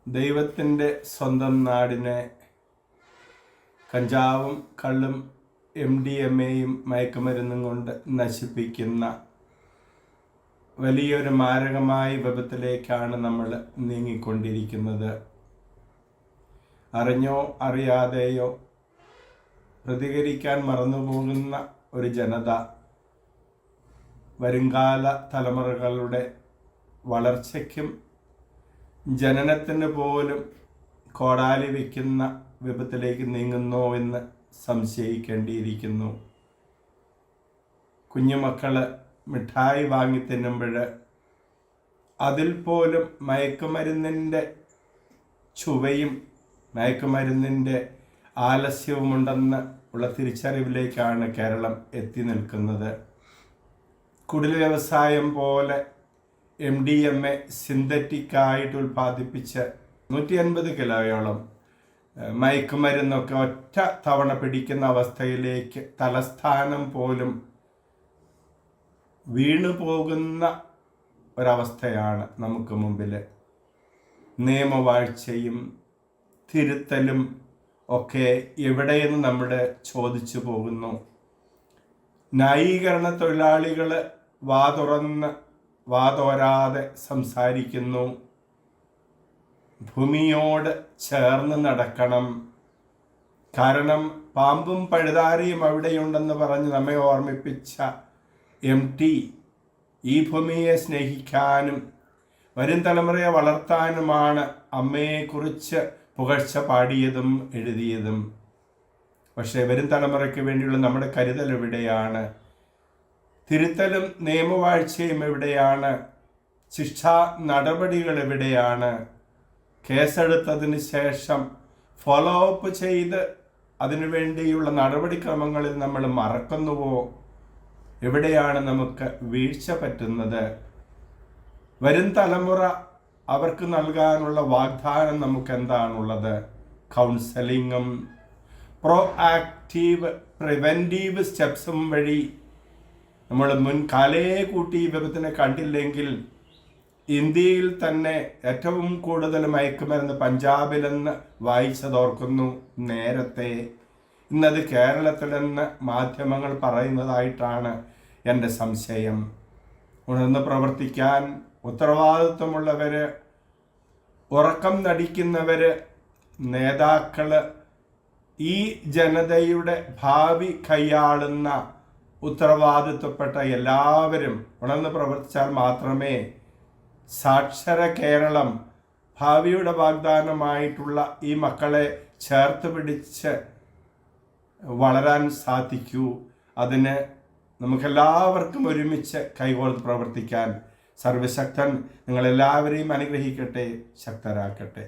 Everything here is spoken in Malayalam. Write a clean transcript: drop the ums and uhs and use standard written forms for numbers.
ദൈവത്തിൻ്റെ സ്വന്തം നാടിനെ കഞ്ചാവും കള്ളും MDMAയും മയക്കുമരുന്നും കൊണ്ട് നശിപ്പിക്കുന്ന വലിയൊരു മാരകമായ വിപത്തിലേക്കാണ് നമ്മൾ നീങ്ങിക്കൊണ്ടിരിക്കുന്നത്. അറിഞ്ഞോ അറിയാതെയോ പ്രതികരിക്കാൻ മറന്നുപോകുന്ന ഒരു ജനത വരുംകാല തലമുറകളുടെ വളർച്ചയ്ക്കും ജനനത്തിന് പോലും കോടാലി വയ്ക്കുന്ന വിപത്തിലേക്ക് നീങ്ങുന്നോ എന്ന് സംശയിക്കേണ്ടിയിരിക്കുന്നു. കുഞ്ഞുമക്കൾ മിഠായി വാങ്ങി തിന്നുമ്പോൾ അതിൽ പോലും മയക്കുമരുന്നിൻ്റെ ചുവയും മയക്കുമരുന്നിൻ്റെ ആലസ്യവുമുണ്ടെന്ന് ഉള്ള തിരിച്ചറിവിലേക്കാണ് കേരളം എത്തി നിൽക്കുന്നത്. കുടിൽ വ്യവസായം പോലെ MDMA സിന്തറ്റിക്കായിട്ട് ഉൽപ്പാദിപ്പിച്ച് 150 കിലോയോളം മയക്കുമരുന്നൊക്കെ ഒറ്റ തവണ പിടിക്കുന്ന അവസ്ഥയിലേക്ക് തലസ്ഥാനം പോലും വീണു പോകുന്ന ഒരവസ്ഥയാണ് നമുക്ക് മുമ്പിൽ. നിയമവാഴ്ചയും തിരുത്തലും ഒക്കെ എവിടെയെന്ന് നമ്മൾ ചോദിച്ചു പോകുന്നു. ന്യായീകരണ തൊഴിലാളികൾ വാതോരാതെ സംസാരിക്കുന്നു. ഭൂമിയോട് ചേർന്ന് നടക്കണം, കാരണം പാമ്പും പഴുതാരിയും അവിടെയുണ്ടെന്ന് പറഞ്ഞ് നമ്മെ ഓർമ്മിപ്പിച്ച MT ഈ ഭൂമിയെ സ്നേഹിക്കാനും വരും തലമുറയെ വളർത്താനുമാണ് അമ്മയെക്കുറിച്ച് പുകഴ്ച പാടിയതും എഴുതിയതും. പക്ഷേ വരും തലമുറയ്ക്ക് വേണ്ടിയുള്ള നമ്മുടെ കരുതൽ എവിടെയാണ്? തിരുത്തലും നിയമവാഴ്ചയും എവിടെയാണ്? ശിക്ഷാ നടപടികൾ എവിടെയാണ്? കേസെടുത്തതിന് ശേഷം ഫോളോ അപ്പ് ചെയ്ത് അതിനുവേണ്ടിയുള്ള നടപടിക്രമങ്ങളിൽ നമ്മൾ മറക്കുന്നുവോ? എവിടെയാണ് നമുക്ക് വീഴ്ച പറ്റുന്നത്? വരും തലമുറ അവർക്ക് നൽകാനുള്ള വാഗ്ദാനം നമുക്ക് എന്താണുള്ളത്? കൗൺസലിങ്ങും പ്രിവെൻറ്റീവ് സ്റ്റെപ്സും വഴി നമ്മൾ മുൻകാലേ കൂട്ടി ഈ വിപത്തിനെ കണ്ടില്ലെങ്കിൽ ഇന്ത്യയിൽ തന്നെ ഏറ്റവും കൂടുതൽ മയക്കുമരുന്ന് പഞ്ചാബിലെന്ന് വായിച്ചതോർക്കുന്നു നേരത്തെ. ഇന്നത് കേരളത്തിലെന്ന് മാധ്യമങ്ങൾ പറയുന്നതായിട്ടാണ് എൻ്റെ സംശയം. ഉണർന്ന് പ്രവർത്തിക്കാൻ ഉത്തരവാദിത്വമുള്ളവർ, ഉറക്കം നടിക്കുന്നവർ, നേതാക്കൾ, ഈ ജനതയുടെ ഭാവി കൈയാളുന്ന ഉത്തരവാദിത്വപ്പെട്ട എല്ലാവരും ഉണർന്ന് പ്രവർത്തിച്ചാൽ മാത്രമേ സാക്ഷര കേരളം ഭാവിയുടെ വാഗ്ദാനമായിട്ടുള്ള ഈ മക്കളെ ചേർത്ത് പിടിച്ച് വളരാൻ സാധിക്കൂ. അതിന് നമുക്കെല്ലാവർക്കും ഒരുമിച്ച് കൈകോർത്ത് പ്രവർത്തിക്കാൻ സർവശക്തൻ നിങ്ങളെല്ലാവരെയും അനുഗ്രഹിക്കട്ടെ, ശക്തരാക്കട്ടെ.